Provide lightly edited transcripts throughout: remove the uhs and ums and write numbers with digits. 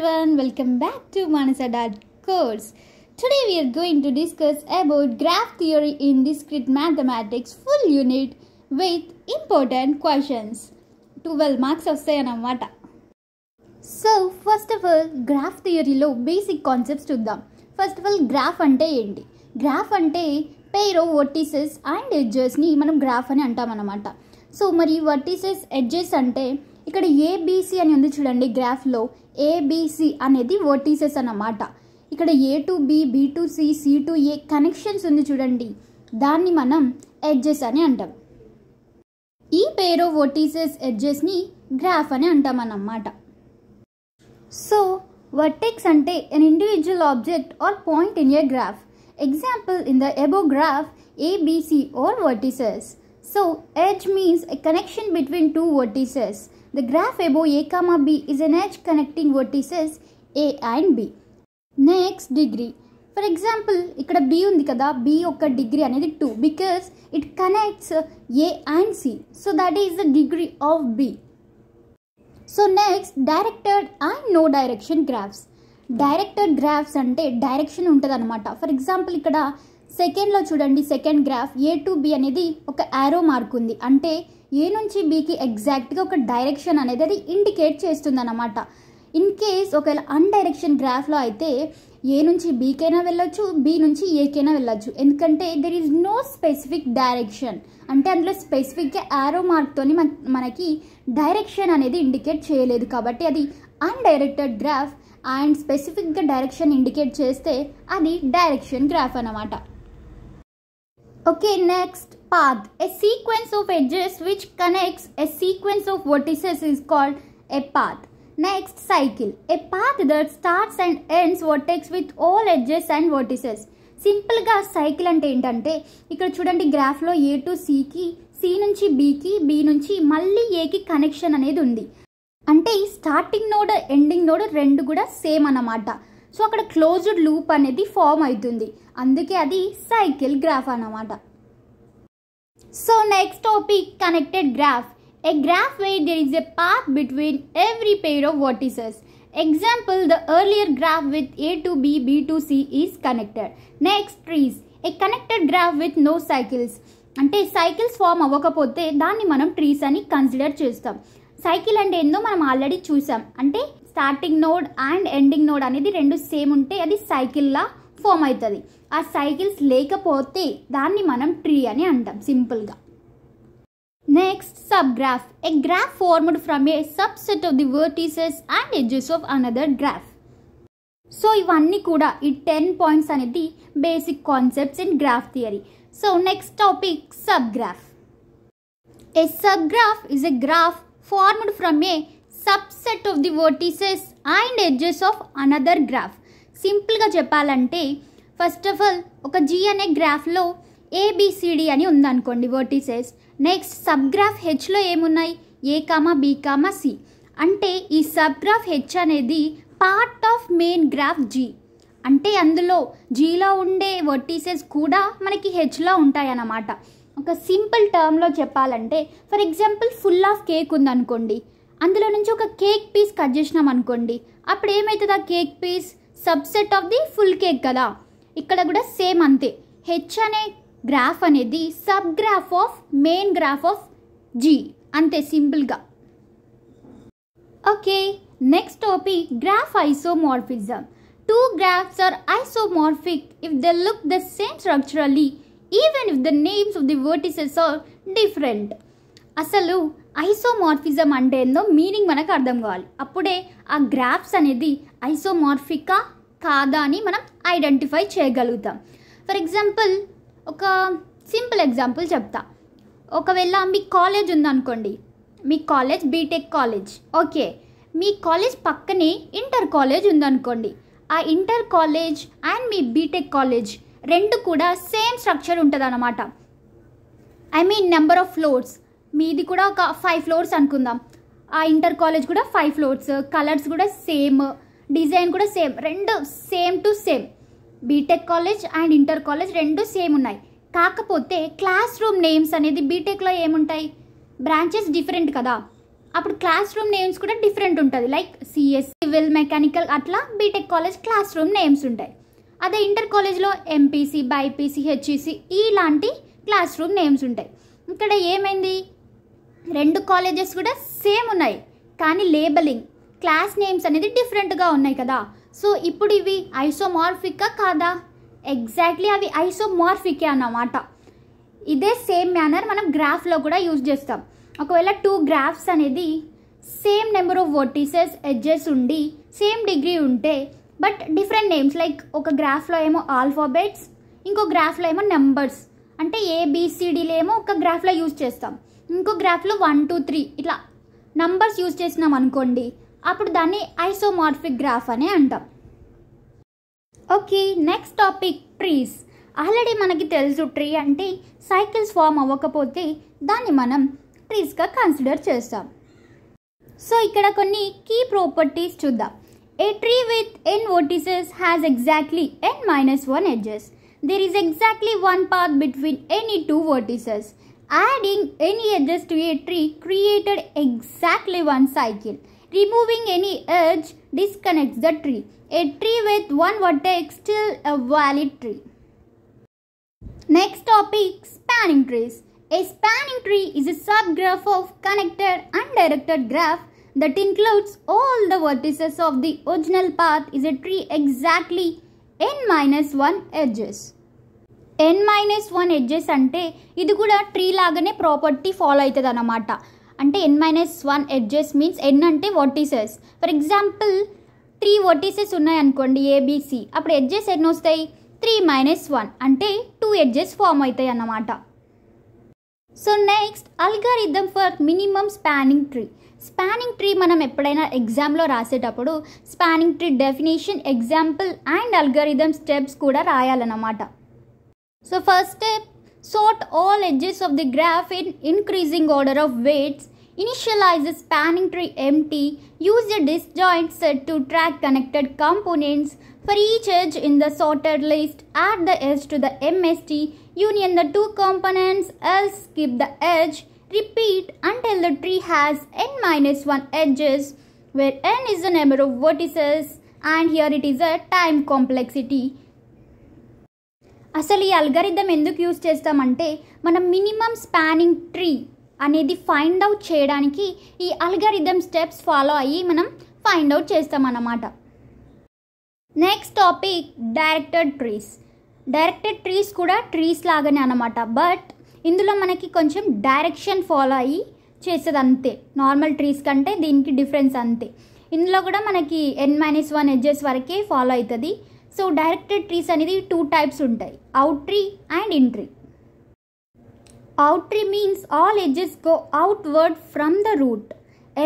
everyone, welcome back to Manasa Dad course. Today we are going to discuss about graph theory in discrete mathematics full unit with important questions. 12 marks వస్తాయన్నమాట. So first of all graph theory లో basic concepts చూద్దాం. First of all graph అంటే ఏంటి? Graph అంటే pair of vertices and edges ని మనం graph అని అంటాం అన్నమాట. సో మరి vertices edges అంటే ఇక్కడ ABC అని ఉంది చూడండి గ్రాఫ్లో. ABC అనేది వర్టిసెస్ అన్నమాట. ఇక్కడ A to B, B to C, C to A connections ఉంది చూడండి, దాన్ని మనం ఎడ్జెస్ అని అంటాం. ఈ పేర్ ఆఫ్ వర్టిసెస్ ఎడ్జెస్ని గ్రాఫ్ అని అంటాం అన్నమాట. సో వర్టెక్స్ అంటే an individual object or point in a graph. Example in the above graph ABC or vertices. So edge means a connection between two vertices. The graph above A comma B is an edge connecting vertices A and B. Next degree. For example, ఇక్కడ B ఉంది కదా, B యొక్క degree అనేది 2 because it connects A and C. So that is the degree of B. So next directed and no direction graphs. Directed graphs అంటే direction ఉంటుంది అనమాట. For example ఇక్కడ సెకండ్లో చూడండి, second graph A to B అనేది ఒక arrow mark ఉంది, అంటే ఏ నుంచి బీకి ఎగ్జాక్ట్గా ఒక డైరెక్షన్ అనేది అది ఇండికేట్ చేస్తుంది అన్నమాట. ఇన్ కేస్ ఒకవేళ అన్డైరెక్షన్ గ్రాఫ్లో అయితే ఏ నుంచి బీకైనా వెళ్ళొచ్చు, బీ నుంచి ఏకైనా వెళ్ళొచ్చు. ఎందుకంటే there is no specific direction, అంటే అందులో స్పెసిఫిక్గా యారో మార్క్తోని మనకి డైరెక్షన్ అనేది ఇండికేట్ చేయలేదు, కాబట్టి అది అన్డైరెక్టెడ్ గ్రాఫ్. అండ్ స్పెసిఫిక్గా డైరెక్షన్ ఇండికేట్ చేస్తే అది డైరెక్షన్ గ్రాఫ్ అన్నమాట. Okay, next path. A sequence of edges which connects a sequence of vertices is called a path. Next cycle. A path that starts and ends vertex with all edges and vertices. Simple గా cycle అంటే ఏంటంటే ఇక్కడ చూడండి గ్రాఫ్లో A to Cకి, C నుంచి Bకి, B నుంచి మళ్ళీ Aకి connection అనేది ఉంది. అంటే స్టార్టింగ్ నోడ్ ఎండింగ్ నోడ్ రెండు కూడా సేమ్ అన్నమాట. సో అక్కడ క్లోజ్డ్ లూప్ అనేది ఫామ్ అవుతుంది, అందుకే అది సైకిల్ గ్రాఫ్ అన్నమాట. So next topic connected graph. A graph where there is a path between every pair of vertices. Example, the earlier graph with A to B, B to C is connected. Next, trees. A connected graph with no cycles. అంటే cycles form అవ్వకపోతే దాన్ని మనం trees అని consider చేస్తాం. Cycle అంటే ఏందో మనం already చూసాం, అంటే starting node and ending node అనేది రెండు సేమ్ ఉంటే అది సైకిల్లా ఫామ్ అవుతుంది. ఆ సైకిల్స్ లేకపోతే దాన్ని మనం ట్రీ అని అంటాం సింపుల్గా. Next sub graph. A graph formed from a subset of the vertices and edges of another graph. So ఇవన్నీ కూడా ఈ 10 పాయింట్స్ అనేది basic concepts in graph theory. So next topic sub graph. A sub graph is a graph formed from a subset of the vertices and edges of another graph. సింపుల్గా చెప్పాలంటే first of all ఒక G అనే గ్రాఫ్లో ABCD అని ఉందనుకోండి vertices. Next sub graph హెచ్లో ఏమున్నాయి, A, B, C. అంటే ఈ సబ్ గ్రాఫ్ హెచ్ అనేది part of main graph G, అంటే అందులో Gలో ఉండే వర్టిసెస్ కూడా మనకి హెచ్లో ఉంటాయి అన్నమాట. ఒక సింపుల్ టర్మ్లో చెప్పాలంటే for example full of cake ఉందనుకోండి, అందులో నుంచి ఒక కేక్ పీస్ కట్ చేసినాం అనుకోండి, అప్పుడు ఏమవుతుంది, ఆ cake piece subset of the full cake కదా. ఇక్కడ కూడా సేమ్ అంతే, హెచ్ అనే గ్రాఫ్ అనేది subgraph of main graph of G, అంతే సింపుల్గా. Okay, next topic graph isomorphism. Two graphs are isomorphic if they look the same structurally even if the names of the vertices are different. అసలు isomorphism అంటే ఏందో meaning మనకు అర్థం కావాలి, అప్పుడే ఆ గ్రాఫ్స్ అనేది ఐసోమార్ఫికా కాదా అని మనం ఐడెంటిఫై చేయగలుగుతాం. ఫర్ ఎగ్జాంపుల్ ఒక సింపుల్ ఎగ్జాంపుల్ చెప్తా. ఒకవేళ మీ కాలేజ్ ఉందనుకోండి, మీ కాలేజ్ బీటెక్ కాలేజ్, ఓకే, మీ కాలేజ్ పక్కనే ఇంటర్ కాలేజ్ ఉందనుకోండి. ఆ ఇంటర్ కాలేజ్ అండ్ మీ బీటెక్ కాలేజ్ రెండు కూడా సేమ్ స్ట్రక్చర్ ఉంటుంది అన్నమాట. I mean number of floors. మీది కూడా ఒక 5 ఫ్లోర్స్ అనుకుందాం, ఆ ఇంటర్ కాలేజ్ కూడా 5 ఫ్లోర్స్, కలర్స్ కూడా సేమ్, డిజైన్ కూడా సేమ్, రెండు same to same. B Tech college and inter college రెండు సేమ్ ఉన్నాయి, కాకపోతే క్లాస్ రూమ్ నేమ్స్ అనేది బీటెక్లో ఏముంటాయి, బ్రాంచెస్ డిఫరెంట్ కదా. అప్పుడు క్లాస్ రూమ్ నేమ్స్ కూడా డిఫరెంట్ ఉంటుంది. లైక్ సిఎస్, సివిల్, మెకానికల్ అట్లా B Tech college class room names ఉంటాయి. అదే ఇంటర్ కాలేజ్లో ఎంపీసీ, బైపీసీ, హెచ్ఈసీ ఇలాంటి క్లాస్ రూమ్ నేమ్స్ ఉంటాయి. ఇక్కడ ఏమైంది, 2 కాలేజెస్ కూడా సేమ్ ఉన్నాయి కానీ లేబలింగ్ క్లాస్ నేమ్స్ అనేది డిఫరెంట్గా ఉన్నాయి కదా. సో ఇప్పుడు ఇవి ఐసోమార్ఫికా కాదా? ఎగ్జాక్ట్లీ అవి ఐసోమార్ఫికే అన్నమాట. ఇదే సేమ్ మేనర్ మనం గ్రాఫ్లో కూడా యూజ్ చేస్తాం. ఒకవేళ 2 గ్రాఫ్స్ అనేది same number of vertices, edges ఉండి సేమ్ డిగ్రీ ఉంటే బట్ డిఫరెంట్ నేమ్స్, లైక్ ఒక గ్రాఫ్లో ఏమో ఆల్ఫాబెట్స్, ఇంకో గ్రాఫ్లో ఏమో నెంబర్స్, అంటే ఏబిసిడీలు ఏమో ఒక గ్రాఫ్లో యూజ్ చేస్తాం, ఇంకో గ్రాఫ్లో 1 2 3 ఇట్లా నంబర్స్ యూజ్ చేసినాం అనుకోండి, అప్పుడు దాన్ని ఐసోమార్ఫిక్ గ్రాఫ్ అని అంటాం. Okay, next topic trees. Already మనకి తెలుసు ట్రీ అంటే సైకిల్స్ ఫామ్ అవ్వకపోతే దాన్ని మనం ట్రీస్గా కన్సిడర్ చేస్తాం. సో ఇక్కడ కొన్ని కీ ప్రాపర్టీస్ చూద్దాం. ఏ tree with n vertices has exactly n-1 edges. There is exactly one path between any 2 vertices. Adding any edges to a tree created exactly one cycle. Removing any edge disconnects the tree. A tree with one vertex still a valid tree. Next topic, spanning trees. A spanning tree is a subgraph of connected undirected graph that includes all the vertices of the original path is a tree exactly n-1 edges. n-1 edges అంటే ఇది కూడా tree లాగానే property follow అవుతుంది అన్నమాట. అంటే n-1 edges means n అంటే vertices. For example 3 vertices ఉన్నాయనుకోండి ABC, అప్పుడు ఎడ్జెస్ ఎన్ని వస్తాయి? 3-1 అంటే 2 ఎడ్జెస్ ఫామ్ అవుతాయి అన్నమాట. So next, algorithm for minimum spanning tree. Spanning tree మనం ఎప్పుడైనా ఎగ్జామ్లో రాసేటప్పుడు spanning tree definition, example and algorithm steps కూడా రాయాలన్నమాట. So first step, sort all edges of the graph in increasing order of weights. Initialize the spanning tree empty. Use a disjoint set to track connected components. For each edge in the sorted list, add the edge to the MST. Union the 2 components, else skip the edge. Repeat until the tree has n-1 edges, where n is the number of vertices and here it is a time complexity. అసలు ఈ algorithm ఎందుకు use చేస్తామంటే మనం minimum spanning tree అనేది find out చేయడానికి ఈ algorithm steps follow అయ్యి మనం ఫైండ్ అవుట్ చేస్తామన్నమాట. Next topic, directed trees. Directed trees కూడా ట్రీస్ లాగానే అన్నమాట, బట్ ఇందులో మనకి కొంచెం డైరెక్షన్ ఫాలో అయ్యి చేసేది అంతే. నార్మల్ ట్రీస్ కంటే దీనికి డిఫరెన్స్ అంతే. ఇందులో కూడా మనకి n-1 ఎడ్జెస్ వరకే ఫాలో అవుతుంది. సో డైరెక్టెడ్ ట్రీస్ అనేది 2 టైప్స్ ఉంటాయి, out tree and in tree. Out tree means all edges go outward from the root.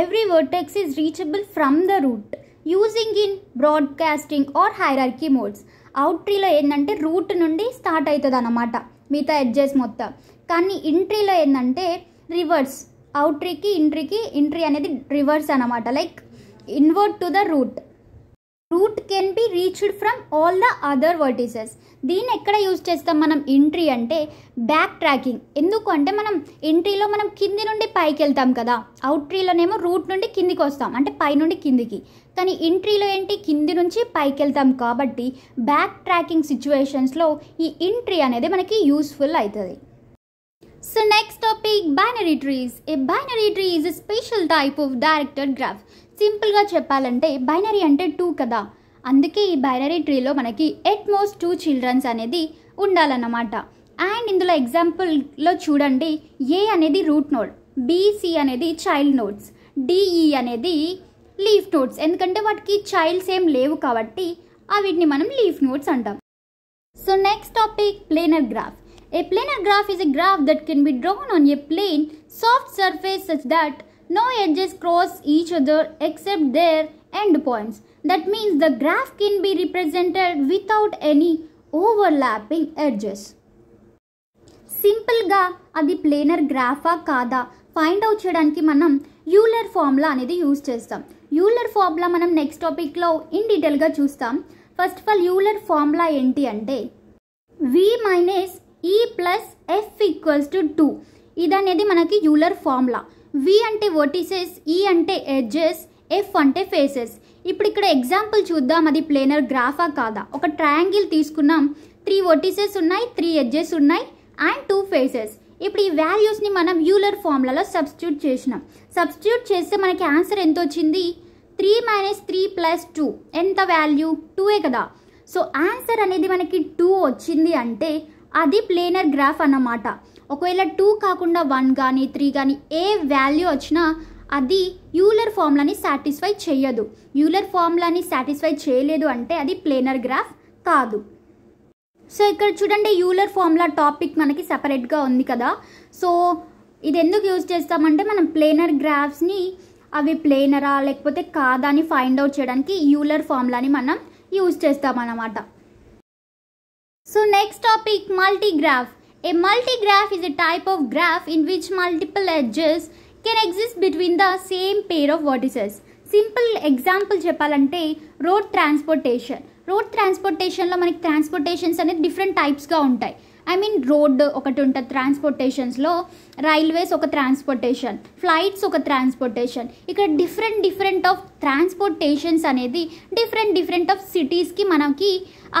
Every vertex is reachable from the root using in broadcasting or hierarchy modes. Out ట్రీలో ఏంటంటే root నుండి start అవుతుంది అన్నమాట మిగతా edges మొత్తం. కానీ in ట్రీలో ఏంటంటే రివర్స్. అవుట్ ట్రీకి ఇన్ ట్రీ అనేది రివర్స్ అన్నమాట, like inward to the root. Root can be reached from all the other vertices. దీన్ని ఎక్కడ యూజ్ చేస్తాం మనం ఎంట్రీ అంటే బ్యాక్ ట్రాకింగ్. ఎందుకు అంటే మనం ఎంట్రీలో మనం కింది నుండి పైకి వెళ్తాం కదా, అవుట్ ట్రీలోనేమో రూట్ నుండి కిందికి వస్తాం అంటే పై నుండి కిందికి. కానీ ఎంట్రీలో ఏంటి కింది నుంచి పైకి వెళ్తాం కాబట్టి బ్యాక్ ట్రాకింగ్ సిచ్యువేషన్స్లో ఈ ఎంట్రీ అనేది మనకి యూస్ఫుల్ అవుతుంది. So next topic, binary trees. A binary tree is a special type of directed graph. సింపుల్గా చెప్పాలంటే బైనరీ అంటే 2 కదా, అందుకే ఈ బైనరీ ట్రీలో మనకి ఎట్మోస్ట్ 2 చిల్డ్రన్స్ అనేది ఉండాలన్నమాట. అండ్ ఇందులో ఎగ్జాంపుల్లో చూడండి, ఏ అనేది రూట్ నోడ్, బిసి అనేది చైల్డ్ నోడ్స్, డిఈ అనేది లీఫ్ నోడ్స్. ఎందుకంటే వాటికి చైల్డ్స్ ఏం లేవు కాబట్టి వీటిని మనం లీఫ్ నోడ్స్ అంటాం. So next topic, planar graph. A planar graph is a graph that can be drawn on a plane, soft surface such that no edges cross each other except their endpoints. That means the graph can be represented without any overlapping edges. సింపుల్గా అది planar గ్రాఫా కాదా find out చేయడానికి మనం Euler formula అనేది use చేస్తాం. Euler formula మనం next టాపిక్లో in డీటెయిల్గా చూస్తాం. First of all Euler formula ఏంటి అంటే v minus E plus F equals to 2. ఇది అనేది మనకి యూలర్ ఫార్ములా. వి అంటే వర్టిసెస్, ఈ అంటే ఎడ్జెస్, ఎఫ్ అంటే ఫేసెస్. ఇప్పుడు ఇక్కడ ఎగ్జాంపుల్ చూద్దాం, అది ప్లేనర్ గ్రాఫా కాదా. ఒక ట్రయాంగిల్ తీసుకున్నాం, 3 వర్టిసెస్ ఉన్నాయి, 3 ఎడ్జెస్ ఉన్నాయి అండ్ 2 ఫేసెస్. ఇప్పుడు ఈ వాల్యూస్ని మనం యూలర్ ఫార్ములాలో సబ్స్టిట్యూట్ చేసినాం. సబ్స్టిట్యూట్ చేస్తే మనకి ఆన్సర్ ఎంత వచ్చింది? 3 - 3 + 2 ఎంత వాల్యూ? 2 కదా. సో ఆన్సర్ అనేది మనకి 2 వచ్చింది అంటే అది ప్లేనర్ గ్రాఫ్ అన్నమాట. ఒకవేళ 2 కాకుండా 1 కానీ 3 కానీ ఏ వాల్యూ వచ్చినా అది యూలర్ ఫార్ములాని సాటిస్ఫై చేయదు. యూలర్ ఫార్ములాని సాటిస్ఫై చేయలేదు అంటే అది ప్లేనర్ గ్రాఫ్ కాదు. సో ఇక్కడ చూడండి, యూలర్ ఫార్ములా టాపిక్ మనకి సపరేట్గా ఉంది కదా. సో ఇది ఎందుకు యూజ్ చేస్తామంటే మనం ప్లేనర్ గ్రాఫ్స్ని అవి ప్లేనరా లేకపోతే కాదా అని ఫైండ్ అవుట్ చేయడానికి యూలర్ ఫార్ములాని మనం యూజ్ చేస్తామన్నమాట. So next topic multigraph. A multigraph is a type of graph in which multiple edges can exist between the same pair of vertices. Simple example చెప్పాలంటే రోడ్ ట్రాన్స్పోర్టేషన్లో మనకి transportations అనేది different టైప్స్గా ఉంటాయి. I mean road ఒకటి ఉంటుంది ట్రాన్స్పోర్టేషన్స్లో, railways ఒక transportation, flights ఒక transportation. ఇక్కడ different of transportations అనేది డిఫరెంట్ ఆఫ్ సిటీస్కి మనకి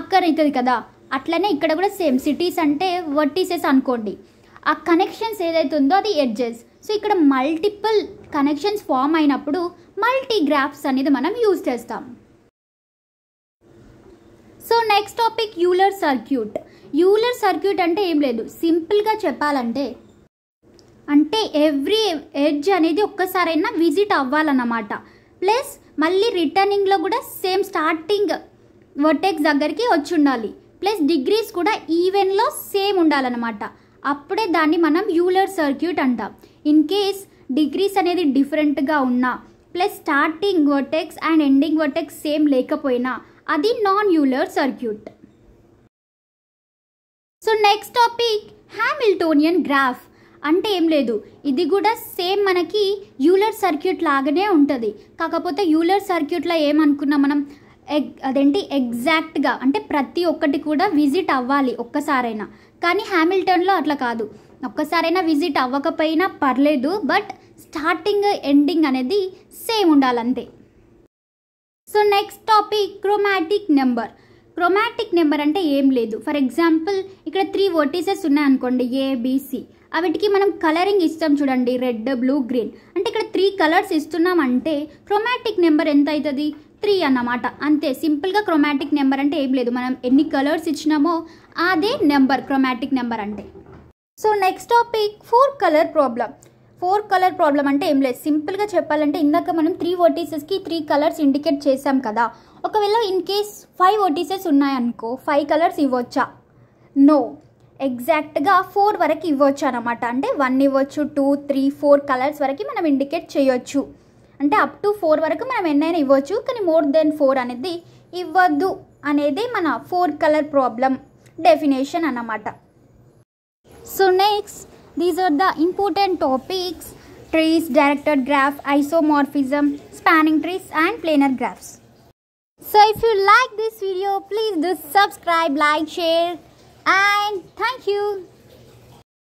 అక్కరవుతుంది కదా. అట్లనే ఇక్కడ కూడా సేమ్, సిటీస్ అంటే వర్టిసెస్ అనుకోండి, ఆ కనెక్షన్స్ ఏదైతే ఉందో అది ఎడ్జెస్. సో ఇక్కడ మల్టిపుల్ కనెక్షన్స్ ఫామ్ అయినప్పుడు మల్టీగ్రాఫ్స్ అనేది మనం యూజ్ చేస్తాం. So next topic Euler circuit. Euler circuit అంటే ఏం లేదు, సింపుల్గా చెప్పాలంటే అంటే ఎవ్రీ ఎడ్జ్ అనేది ఒక్కసారైనా విజిట్ అవ్వాలన్నమాట. ప్లస్ మళ్ళీ రిటర్నింగ్లో కూడా సేమ్ స్టార్టింగ్ వర్టెక్స్ దగ్గరికి వచ్చి ఉండాలి. ప్లస్ డిగ్రీస్ కూడా ఈవెన్లో సేమ్ ఉండాలన్నమాట. అప్పుడే దాన్ని మనం యూలర్ సర్క్యూట్ అంటాం. ఇన్ కేస్ డిగ్రీస్ అనేది డిఫరెంట్గా ఉన్నా plus starting vertex and ending vertex same లేకపోయినా అది non Euler circuit. So next topic Hamiltonian graph. అంటే ఏం లేదు, ఇది కూడా సేమ్ మనకి యూలర్ సర్క్యూట్ లాగానే ఉంటుంది. కాకపోతే యూలర్ సర్క్యూట్లో ఏమనుకున్నాం మనం, అదేంటి ఎగ్జాక్ట్గా అంటే ప్రతి ఒక్కటి కూడా విజిట్ అవ్వాలి ఒక్కసారైనా. కానీ హామిల్టన్లో అట్లా కాదు, ఒక్కసారైనా విజిట్ అవ్వకపోయినా పర్లేదు, బట్ స్టార్టింగ్ ఎండింగ్ అనేది సేమ్ ఉండాలంతే. So next topic chromatic number. Chromatic number అంటే ఏం లేదు, ఫర్ ఎగ్జాంపుల్ ఇక్కడ 3 వర్టిసెస్ ఉన్నాయనుకోండి, ఏబిసి. వీటికి మనం కలరింగ్ ఇస్తాం చూడండి, రెడ్, బ్లూ, గ్రీన్. అంటే ఇక్కడ 3 కలర్స్ ఇస్తున్నామంటే క్రోమాటిక్ నెంబర్ ఎంత అవుతుంది? 3 అన్నమాట. అంతే సింపుల్గా క్రోమాటిక్ నెంబర్ అంటే ఏం లేదు, మనం ఎన్ని కలర్స్ ఇచ్చినామో అదే నెంబర్ క్రోమాటిక్ నెంబర్ అంటే. So next topic 4 colour problem. 4 colour problem అంటే ఏం లేదు, సింపుల్గా చెప్పాలంటే ఇందాక మనం 3 వర్టిసెస్కి 3 కలర్స్ ఇండికేట్ చేసాం కదా. ఒకవేళ ఇన్ కేస్ 5 వర్టిసెస్ ఉన్నాయనుకో 5 కలర్స్ ఇవ్వచ్చా? నో, ఎగ్జాక్ట్గా 4 వరకు ఇవ్వచ్చు అనమాట. అంటే 1 ఇవ్వచ్చు, 2, 3, 4 కలర్స్ వరకు మనం ఇండికేట్ చేయొచ్చు. అంటే అప్ టు 4 వరకు మనం ఎన్నైనా ఇవ్వచ్చు, కానీ మోర్ దెన్ 4 అనేది ఇవ్వద్దు అనేది మన 4 కలర్ ప్రాబ్లం డెఫినేషన్ అన్నమాట. So next, these are the important topics: trees, directed graph, isomorphism, spanning trees and planar graphs. So if you like this video, please do subscribe, like, share and thank you.